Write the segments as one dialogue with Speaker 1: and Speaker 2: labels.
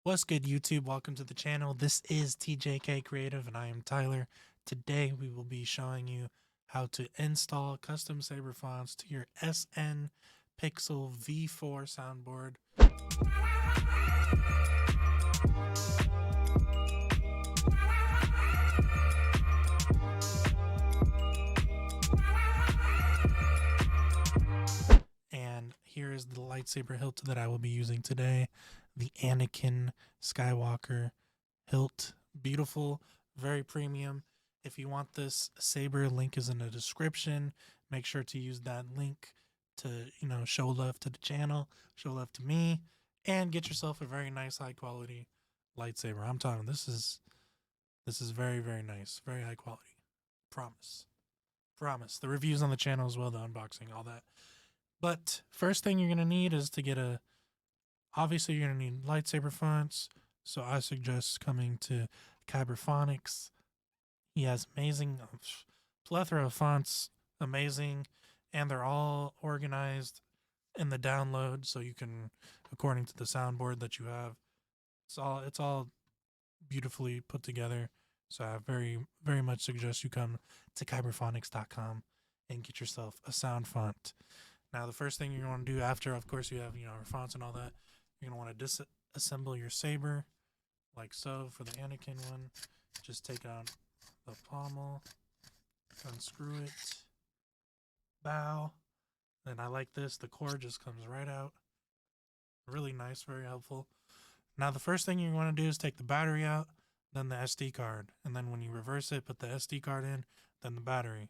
Speaker 1: What's good, YouTube? Welcome to the channel. This is TJK Creative and I am Tyler. Today we will be showing you how to install custom saber fonts to your SN Pixel V4 soundboard. And here is the lightsaber hilt that I will be using today. The Anakin Skywalker hilt. Beautiful, very premium. If you want this saber, link is in the description. Make sure to use that link to, show love to the channel, show love to me, and get yourself a very nice, high quality lightsaber. I'm talking, this is very, very nice, very high quality. Promise. The reviews on the channel as well, the unboxing, all that. But first thing you're going to need is to get obviously you're going to need lightsaber fonts. So I suggest coming to Kyberphonics. He has amazing plethora of fonts, amazing, and they're all organized in the download. So you can, according to the soundboard that you have, it's all beautifully put together. So I very, very much suggest you come to kyberphonics.com and get yourself a sound font. Now, the first thing you're going to do after, of course, you have, your fonts and all that, you're going to want to disassemble your saber, like so. For the Anakin one, just take out the pommel, unscrew it, bow, and I like this. The cord just comes right out. Really nice, very helpful. Now, the first thing you want to do is take the battery out, then the SD card, and then when you reverse it, put the SD card in, then the battery.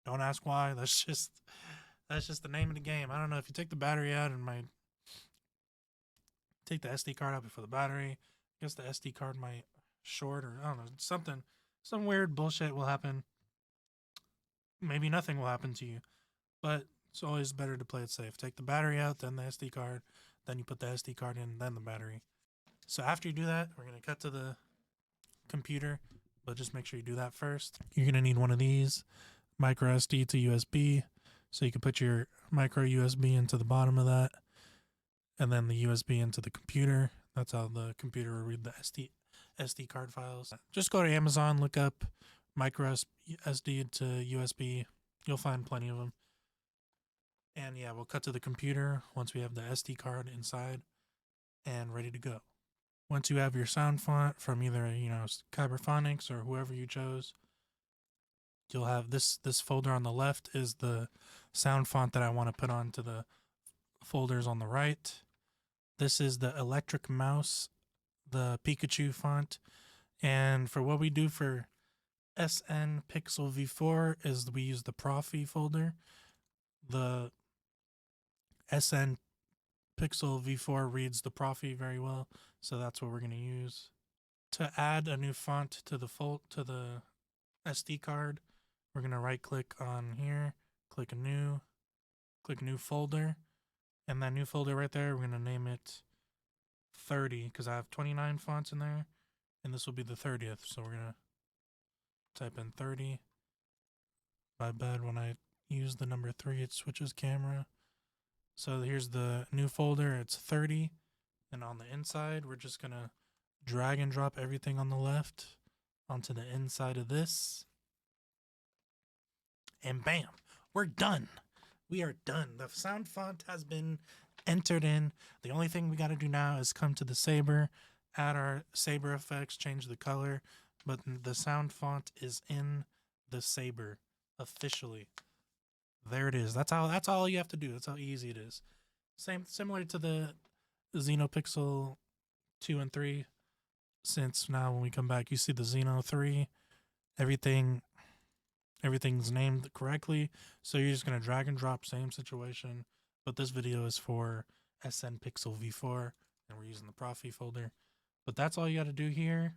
Speaker 1: Don't ask why. That's just the name of the game. I don't know if you take the battery out and might take the SD card out before the battery. I guess the SD card might short, or I don't know, some weird bullshit will happen. Maybe nothing will happen to you, but it's always better to play it safe. Take the battery out, then the SD card, then you put the SD card in, then the battery. So after you do that, we're going to cut to the computer, but just make sure you do that first. You're going to need one of these, micro SD to USB. So you can put your micro USB into the bottom of that, and then the USB into the computer. That's how the computer will read the SD card files. Just go to Amazon, look up micro SD to USB. You'll find plenty of them. And yeah, we'll cut to the computer once we have the SD card inside and ready to go. Once you have your sound font from either, Kyberphonics or whoever you chose, you'll have this folder on the left is the sound font that I want to put onto the folders on the right. This is the electric mouse, the Pikachu font. And for what we do for SN Pixel V4 is we use the proffie folder. The SN Pixel V4 reads the proffie very well, so that's what we're going to use. To add a new font to the SD card, we're going to right click on here, click new folder, and that new folder right there, we're going to name it 30 because I have 29 fonts in there, and this will be the 30th. So we're going to type in 30. My bad, when I use the number 3, it switches camera. So here's the new folder, it's 30, and on the inside, we're just going to drag and drop everything on the left onto the inside of this. And bam, we're done. We are done. The sound font has been entered in. The only thing we got to do now is come to the saber, add our saber effects, change the color, but the sound font is in the saber officially. There it is. That's all you have to do. That's how easy it is. Similar to the Xenopixel 2 and 3. Since now when we come back, you see the Xeno 3, everything's named correctly. So you're just going to drag and drop, same situation. But this video is for SN Pixel V4, and we're using the proffie folder. But that's all you got to do here.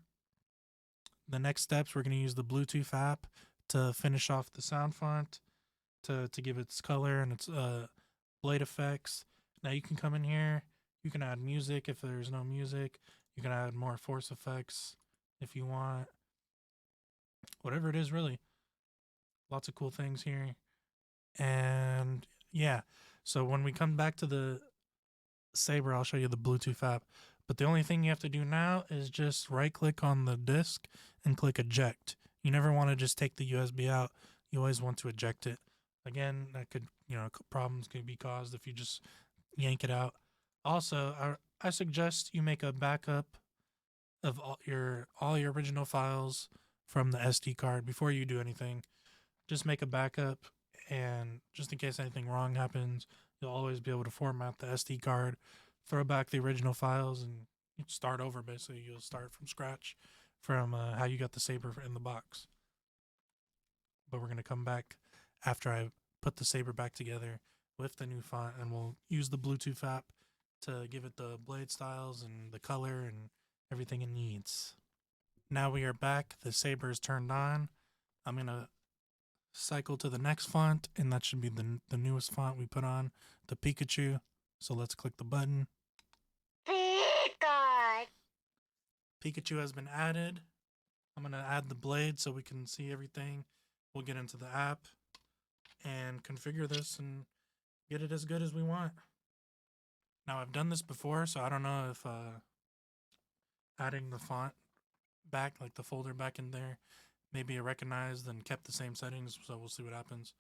Speaker 1: The next steps, we're going to use the Bluetooth app to finish off the sound font, to give its color and its blade effects. Now you can come in here, you can add music if there's no music. You can add more force effects if you want. Whatever it is, really. Lots of cool things here. And yeah, so when we come back to the saber, I'll show you the Bluetooth app. But the only thing you have to do now is just right click on the disk and click eject. You never want to just take the USB out. You always want to eject it. Again, that could, problems could be caused if you just yank it out. Also, I suggest you make a backup of all your original files from the SD card before you do anything. Just make a backup, and just in case anything wrong happens, you'll always be able to format the SD card, throw back the original files, and start over. Basically, you'll start from scratch from how you got the saber in the box. But we're going to come back after I put the saber back together with the new font, and we'll use the Bluetooth app to give it the blade styles and the color and everything it needs. Now we are back. The saber is turned on. I'm going to cycle to the next font, and that should be the newest font we put on, the Pikachu. So let's click the button. Pikachu has been added. I'm going to add the blade so we can see everything. We'll get into the app and configure this and get it as good as we want. Now, I've done this before, so I don't know if adding the font back, like the folder back in there, maybe it recognized and kept the same settings, so we'll see what happens.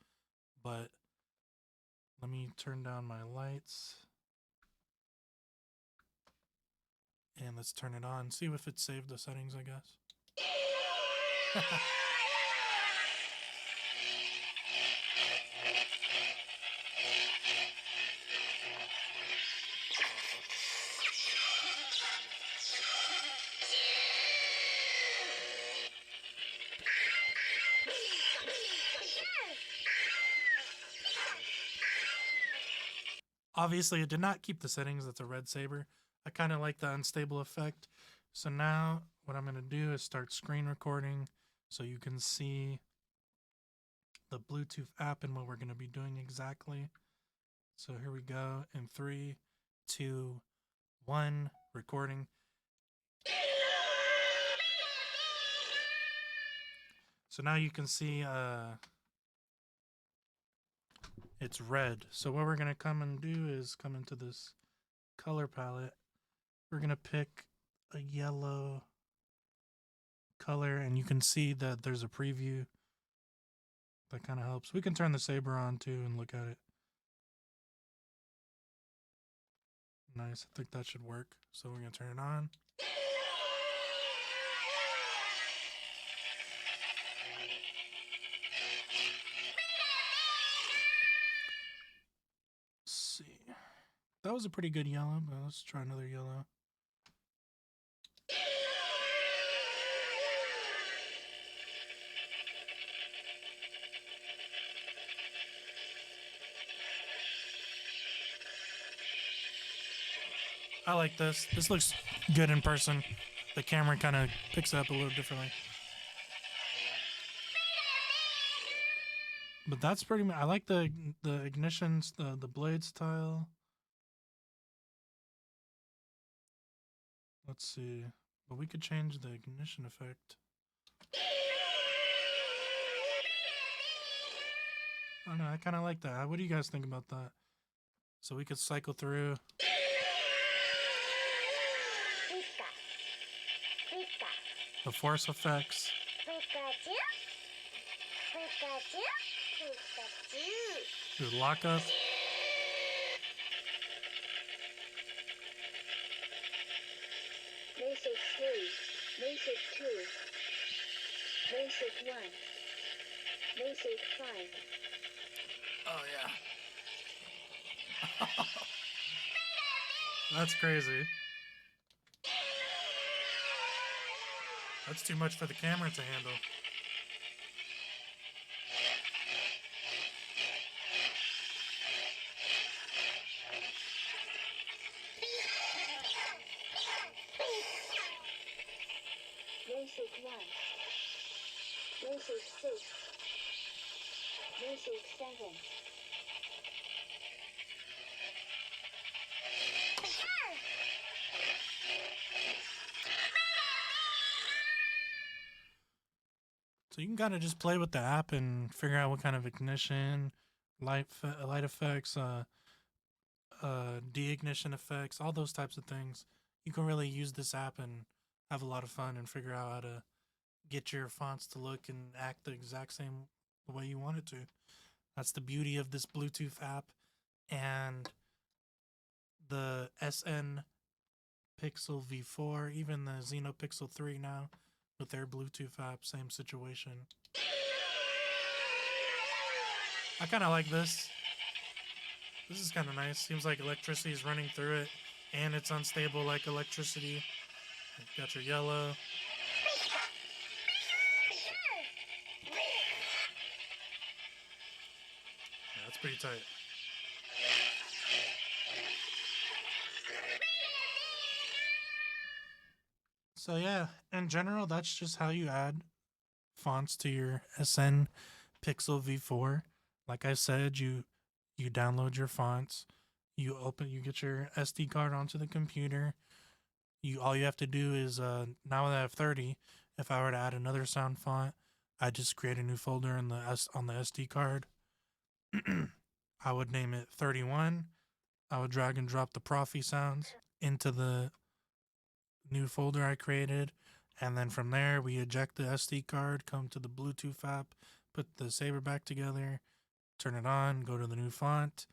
Speaker 1: But let me turn down my lights. And let's turn it on. See if it saved the settings, I guess. Obviously, it did not keep the settings. That's a red saber. I kind of like the unstable effect. So now what I'm going to do is start screen recording so you can see the Bluetooth app and what we're going to be doing exactly. So here we go in 3, 2, 1, recording. So now you can see it's red. So what we're going to come and do is come into this color palette. We're going to pick a yellow color, and you can see that there's a preview. That kind of helps. We can turn the saber on too and look at it. Nice. I think that should work. So we're going to turn it on. Let's see. That was a pretty good yellow, but let's try another yellow. I like this. This looks good in person. The camera kind of picks it up a little differently. But that's pretty much, I like the ignitions, the blade style. Let's see. But we could change the ignition effect. I don't know, I kind of like that. What do you guys think about that? So we could cycle through. The force effects. The lockup.
Speaker 2: Basic 3, Basic 2, Basic 1, Basic 5.
Speaker 1: Oh, yeah. That's crazy. That's too much for the camera to handle.
Speaker 2: Basic 1, Basic 6, Basic 7.
Speaker 1: So you can kind of just play with the app and figure out what kind of ignition, light effects, de-ignition effects, all those types of things. you can really use this app and have a lot of fun and figure out how to get your fonts to look and act the exact same way you want it to. That's the beauty of this Bluetooth app. And the SN Pixel V4, even the Xenopixel 3 now with their Bluetooth app, same situation. I kind of like this. This is kind of nice. Seems like electricity is running through it and it's unstable like electricity. Got your yellow. Yeah, that's pretty tight. So yeah, in general, that's just how you add fonts to your SN Pixel V4. Like I said, you download your fonts, you get your SD card onto the computer. All you have to do is now that I have 30, if I were to add another sound font, I just create a new folder on the SD card. I would name it 31. I would drag and drop the proffie sounds into the new folder I created, and then from there we eject the SD card, come to the Bluetooth app, put the saber back together, turn it on, go to the new font,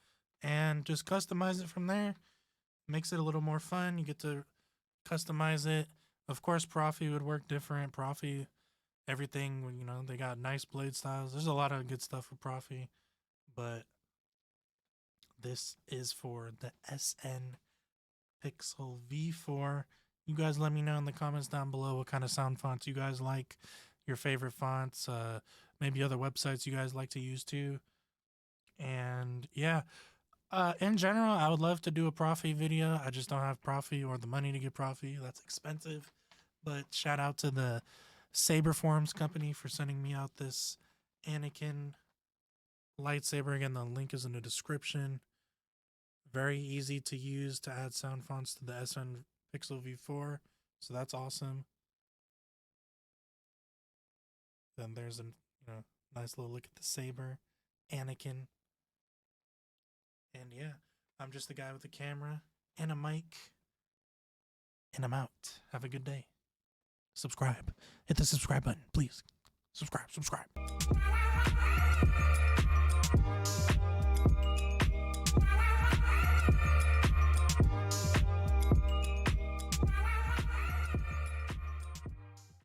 Speaker 1: and just customize it from there. Makes it a little more fun. You get to customize it. Of course, proffie would work different. Proffie, everything, you know, they got nice blade styles. There's a lot of good stuff with proffie, but this is for the SN Pixel V4. You guys let me know in the comments down below what kind of sound fonts you guys like, your favorite fonts, maybe other websites you guys like to use too. And yeah, in general, I would love to do a proffie video. I just don't have proffie or the money to get proffie. That's expensive. But shout out to the Saber Forums company for sending me out this Anakin lightsaber. Again, the link is in the description. Very easy to use to add sound fonts to the SN Pixel V4, so that's awesome. Then there's a nice little look at the saber, Anakin, and yeah, I'm just the guy with the camera and a mic, and I'm out. Have a good day. Subscribe. Hit the subscribe button, please. Subscribe.